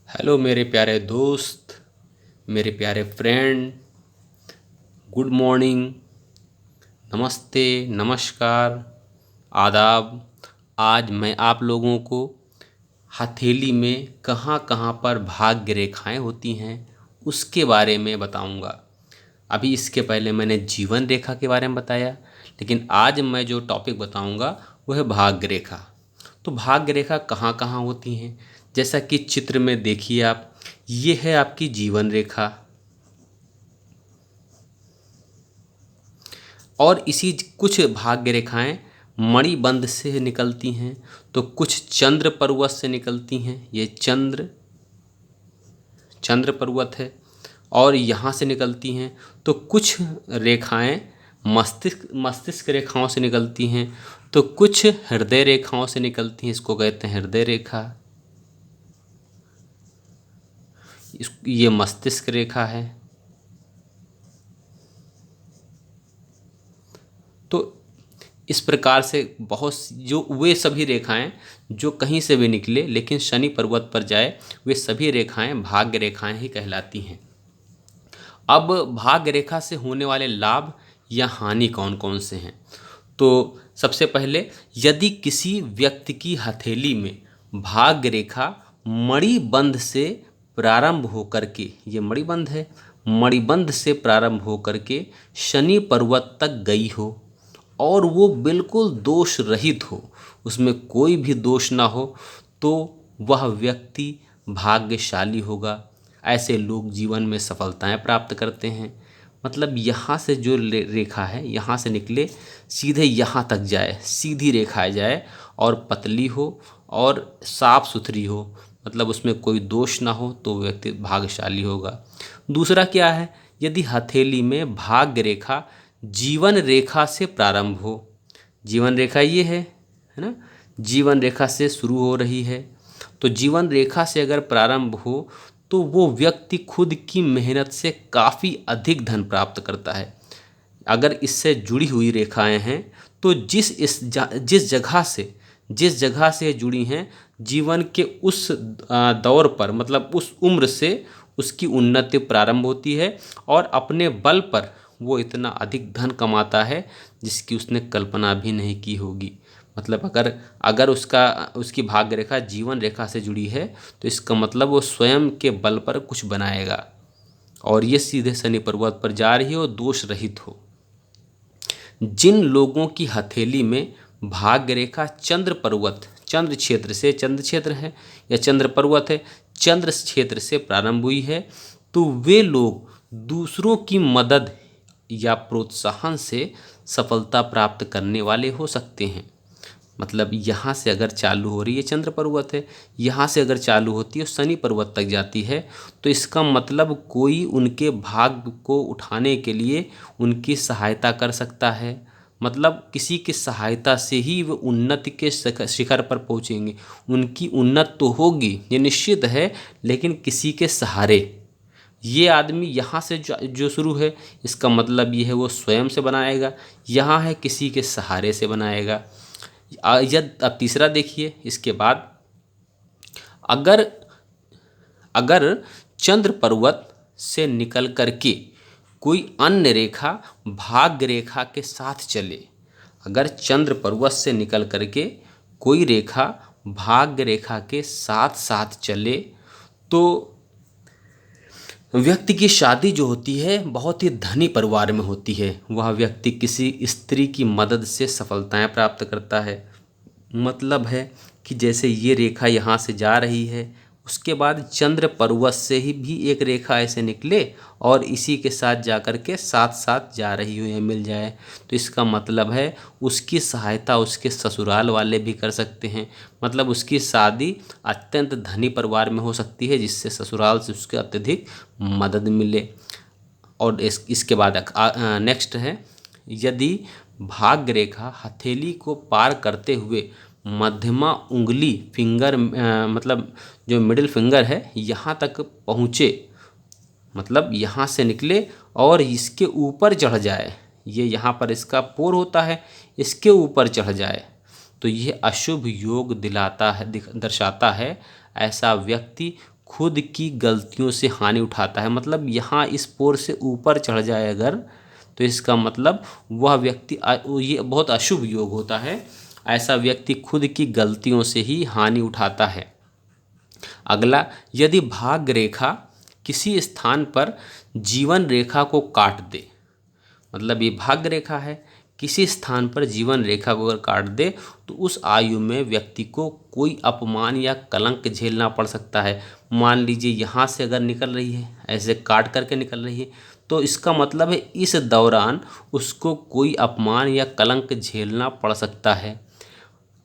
Hello मेरे प्यारे दोस्त, मेरे प्यारे फ्रेंड। गुड मॉर्निंग, नमस्ते, नमस्कार, आदाब। आज मैं आप लोगों को हथेली में कहाँ कहाँ पर भाग्य रेखाएं होती हैं उसके बारे में बताऊंगा। अभी इसके पहले मैंने जीवन रेखा के बारे में बताया, लेकिन आज मैं जो टॉपिक बताऊंगा वो है भाग्य रेखा। तो भाग्य रेखा कहाँ कहाँ होती हैं? जैसा कि चित्र में देखिए आप, ये है आपकी जीवन रेखा। और इसी कुछ भाग्य रेखाएं मणिबंध से निकलती हैं, तो कुछ चंद्र पर्वत से निकलती हैं। ये चंद्र पर्वत है और यहाँ से निकलती हैं। तो कुछ रेखाएं मस्तिष्क रेखाओं से निकलती हैं, तो कुछ हृदय रेखाओं से निकलती हैं। इसको कहते हैं हृदय रेखा। ये मस्तिष्क रेखा है। तो इस प्रकार से जो वे सभी रेखाएं जो कहीं से भी निकले लेकिन शनि पर्वत पर जाए, वे सभी रेखाएं भाग्य रेखाएं ही कहलाती हैं। अब भाग्य रेखा से होने वाले लाभ या हानि कौन कौन से हैं? तो सबसे पहले, यदि किसी व्यक्ति की हथेली में भाग्य रेखा मणिबंध से प्रारंभ होकर के, ये मणिबंध है, मणिबंध से प्रारंभ होकर के शनि पर्वत तक गई हो और वो बिल्कुल दोष रहित हो, उसमें कोई भी दोष ना हो, तो वह व्यक्ति भाग्यशाली होगा। ऐसे लोग जीवन में सफलताएं प्राप्त करते हैं। मतलब यहाँ से जो रेखा है, यहाँ से निकले सीधे यहाँ तक जाए, सीधी रेखा जाए और पतली हो और साफ सुथरी हो, मतलब उसमें कोई दोष ना हो, तो व्यक्ति भाग्यशाली होगा। दूसरा क्या है? यदि हथेली में भाग्य रेखा जीवन रेखा से प्रारंभ हो, जीवन रेखा ये है ना, जीवन रेखा से शुरू हो रही है, तो जीवन रेखा से अगर प्रारंभ हो तो वो व्यक्ति खुद की मेहनत से काफ़ी अधिक धन प्राप्त करता है। अगर इससे जुड़ी हुई रेखाएं हैं तो जिस जगह से जुड़ी हैं, जीवन के उस दौर पर, मतलब उस उम्र से उसकी उन्नति प्रारंभ होती है और अपने बल पर वो इतना अधिक धन कमाता है जिसकी उसने कल्पना भी नहीं की होगी। मतलब अगर अगर उसकी भाग्य रेखा जीवन रेखा से जुड़ी है तो इसका मतलब वो स्वयं के बल पर कुछ बनाएगा और ये सीधे शनि पर्वत पर जा रही हो, दोष रहित हो। जिन लोगों की हथेली में भाग्य रेखा चंद्र क्षेत्र से, चंद्र क्षेत्र है या चंद्र पर्वत है, चंद्र क्षेत्र से प्रारंभ हुई है, तो वे लोग दूसरों की मदद या प्रोत्साहन से सफलता प्राप्त करने वाले हो सकते हैं। मतलब यहाँ से अगर चालू हो रही है, चंद्र पर्वत है, यहाँ से अगर चालू होती है शनि पर्वत तक जाती है, तो इसका मतलब कोई उनके भाग्य को उठाने के लिए उनकी सहायता कर सकता है। मतलब किसी की सहायता से ही वो उन्नति के शिखर पर पहुँचेंगे। उनकी उन्नति तो होगी, ये निश्चित है, लेकिन किसी के सहारे। ये आदमी यहाँ से जो शुरू है, इसका मतलब ये है वो स्वयं से बनाएगा, यहाँ है किसी के सहारे से बनाएगा। अब तीसरा देखिए, इसके बाद अगर अगर चंद्र पर्वत से निकल करके कोई अन्य रेखा भाग्य रेखा के साथ चले, अगर चंद्र पर्वत से निकल करके कोई रेखा भाग्य रेखा के साथ साथ चले, तो व्यक्ति की शादी जो होती है बहुत ही धनी परिवार में होती है। वह व्यक्ति किसी स्त्री की मदद से सफलताएं प्राप्त करता है। मतलब है कि जैसे ये रेखा यहाँ से जा रही है, उसके बाद चंद्र पर्वत से ही भी एक रेखा ऐसे निकले और इसी के साथ जाकर के साथ साथ जा रही हो या मिल जाए, तो इसका मतलब है उसकी सहायता उसके ससुराल वाले भी कर सकते हैं। मतलब उसकी शादी अत्यंत धनी परिवार में हो सकती है जिससे ससुराल से उसके अत्यधिक मदद मिले। और इसके बाद नेक्स्ट है, यदि भाग्य रेखा हथेली को पार करते हुए मध्यमा उंगली मतलब जो मिडिल फिंगर है यहाँ तक पहुँचे, मतलब यहाँ से निकले और इसके ऊपर चढ़ जाए, ये यहाँ पर इसका पोर होता है, इसके ऊपर चढ़ जाए, तो ये अशुभ योग दिलाता है, दर्शाता है। ऐसा व्यक्ति खुद की गलतियों से हानि उठाता है। मतलब यहाँ इस पोर से ऊपर चढ़ जाए अगर, तो इसका मतलब वह व्यक्ति ये बहुत अशुभ योग होता है। ऐसा व्यक्ति खुद की गलतियों से ही हानि उठाता है। अगला, यदि भाग्य रेखा किसी स्थान पर जीवन रेखा को काट दे, मतलब ये भाग्य रेखा है, किसी स्थान पर जीवन रेखा को अगर काट दे तो उस आयु में व्यक्ति को कोई अपमान या कलंक झेलना पड़ सकता है। मान लीजिए यहाँ से अगर निकल रही है, ऐसे काट करके निकल रही है, तो इसका मतलब है इस दौरान उसको कोई अपमान या कलंक झेलना पड़ सकता है।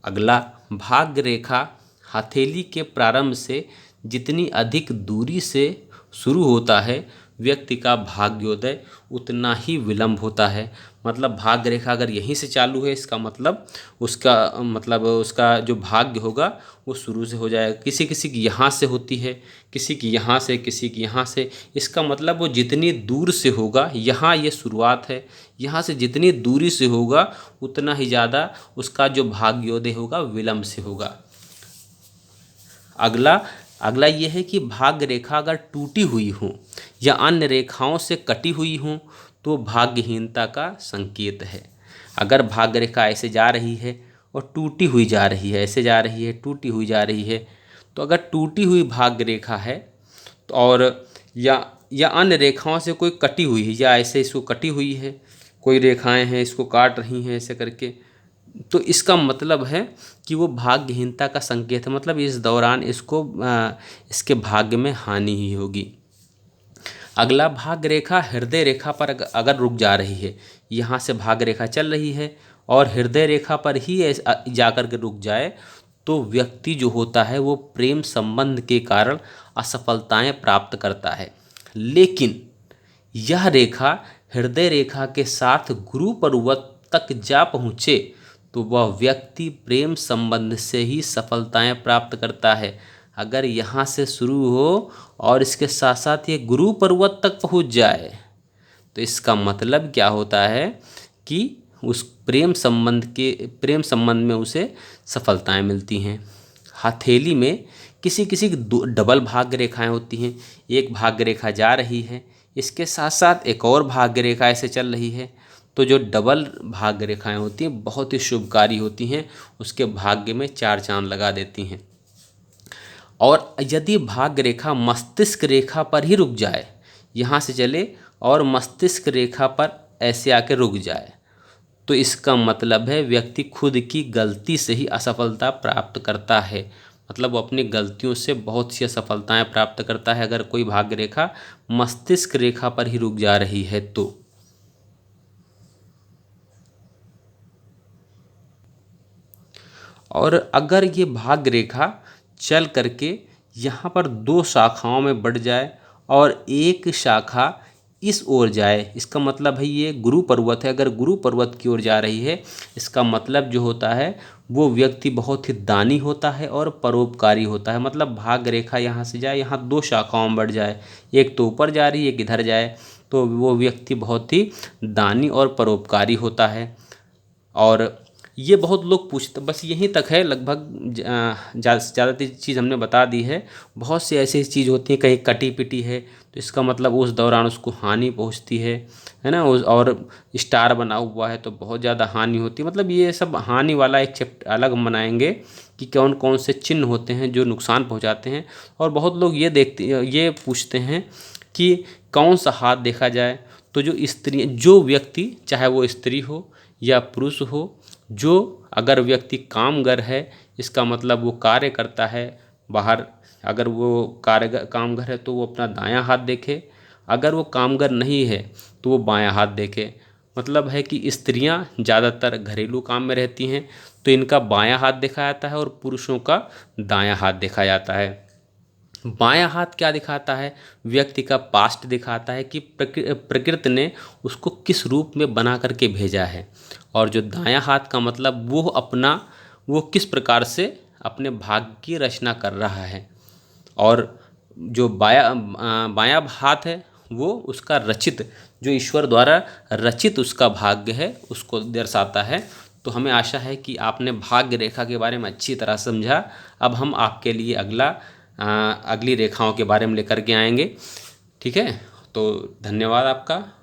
अगला, भाग्य रेखा हथेली के प्रारंभ से जितनी अधिक दूरी से शुरू होता है, व्यक्ति का भाग्योदय उतना ही विलंब होता है। मतलब भाग्य रेखा अगर यहीं से चालू है, इसका मतलब उसका जो भाग्य होगा वो शुरू से हो जाएगा। किसी किसी की यहाँ से होती है, किसी की यहाँ से, किसी की यहाँ से। इसका मतलब वो जितनी दूर से होगा, यहाँ ये शुरुआत है, यहाँ से जितनी दूरी से होगा उतना ही ज़्यादा उसका जो भाग्योदय होगा विलंब से होगा। अगला ये है कि भाग्य रेखा अगर टूटी हुई हो या अन्य रेखाओं से कटी हुई हो तो भाग्यहीनता का संकेत है। अगर भाग्य रेखा ऐसे जा रही है और टूटी हुई जा रही है, ऐसे जा रही है, टूटी हुई जा रही है, तो अगर टूटी हुई भाग्य रेखा है तो और या अन्य रेखाओं से कोई कटी हुई है, या ऐसे इसको कटी हुई है, कोई रेखाएं हैं इसको काट रही हैं ऐसे करके, तो इसका मतलब है कि वो भाग्यहीनता का संकेत है। मतलब इस दौरान इसके भाग्य में हानि ही होगी। अगला, भाग्य रेखा हृदय रेखा पर अगर रुक जा रही है, यहाँ से भाग्य रेखा चल रही है और हृदय रेखा पर ही जाकर के रुक जाए, तो व्यक्ति जो होता है वो प्रेम संबंध के कारण असफलताएं प्राप्त करता है। लेकिन यह रेखा हृदय रेखा के साथ गुरु पर्वत तक जा पहुँचे तो वह व्यक्ति प्रेम संबंध से ही सफलताएं प्राप्त करता है। अगर यहाँ से शुरू हो और इसके साथ साथ ये गुरु पर्वत तक पहुँच जाए तो इसका मतलब क्या होता है कि उस प्रेम संबंध में उसे सफलताएं मिलती हैं। हथेली में किसी किसी डबल भाग्य रेखाएं होती हैं। एक भाग्य रेखा जा रही है, इसके साथ साथ एक और भाग्य रेखा ऐसे चल रही है, तो जो डबल भाग्य रेखाएं होती हैं बहुत ही शुभकारी होती हैं, उसके भाग्य में चार चांद लगा देती हैं। और यदि भाग्य रेखा मस्तिष्क रेखा पर ही रुक जाए, यहाँ से चले और मस्तिष्क रेखा पर ऐसे आके रुक जाए, तो इसका मतलब है व्यक्ति खुद की गलती से ही असफलता प्राप्त करता है। मतलब वो अपनी गलतियों से बहुत सी असफलताएं प्राप्त करता है अगर कोई भाग्य रेखा मस्तिष्क रेखा पर ही रुक जा रही है तो। और अगर ये भाग्य रेखा चल करके यहाँ पर दो शाखाओं में बढ़ जाए और एक शाखा इस ओर जाए, इसका मतलब है ये गुरु पर्वत है, अगर गुरु पर्वत की ओर जा रही है, इसका मतलब जो होता है वो व्यक्ति बहुत ही दानी होता है और परोपकारी होता है। मतलब भाग्य रेखा यहाँ से जाए, यहाँ दो शाखाओं में बढ़ जाए, एक तो ऊपर जा रही है, एक इधर जाए, तो वो व्यक्ति बहुत ही दानी और परोपकारी होता है। और ये बहुत लोग पूछते, बस यहीं तक है लगभग, ज़्यादातर चीज़ हमने बता दी है। बहुत सी ऐसी चीज़ होती है, कहीं कटी पिटी है तो इसका मतलब उस दौरान उसको हानि पहुंचती है ना। और स्टार बना हुआ है तो बहुत ज़्यादा हानि होती है। मतलब ये सब हानि वाला एक चैप्टर अलग हम बनाएंगे कि कौन कौन से चिन्ह होते हैं जो नुकसान पहुंचाते हैं। और बहुत लोग ये पूछते हैं कि कौन सा हाथ देखा जाए, तो जो व्यक्ति, चाहे वो स्त्री हो या पुरुष हो, जो अगर व्यक्ति कामगर है, इसका मतलब वो कार्य करता है बाहर, अगर वो कामगर है तो वो अपना दायां हाथ देखे, अगर वो कामगर नहीं है तो वो बायां हाथ देखे। मतलब है कि स्त्रियां ज़्यादातर घरेलू काम में रहती हैं तो इनका बायां हाथ देखा जाता है और पुरुषों का दायां हाथ देखा जाता है। बायां हाथ क्या दिखाता है? व्यक्ति का पास्ट दिखाता है कि प्रकृति ने उसको किस रूप में बना करके भेजा है। और जो दायां हाथ का मतलब वो किस प्रकार से अपने भाग्य की रचना कर रहा है। और जो बायां हाथ है वो उसका रचित, जो ईश्वर द्वारा रचित उसका भाग्य है, उसको दर्शाता है। तो हमें आशा है कि आपने भाग्य रेखा के बारे में अच्छी तरह समझा। अब हम आपके लिए अगला अगली रेखाओं के बारे में लेकर के आएंगे। ठीक है, तो धन्यवाद आपका।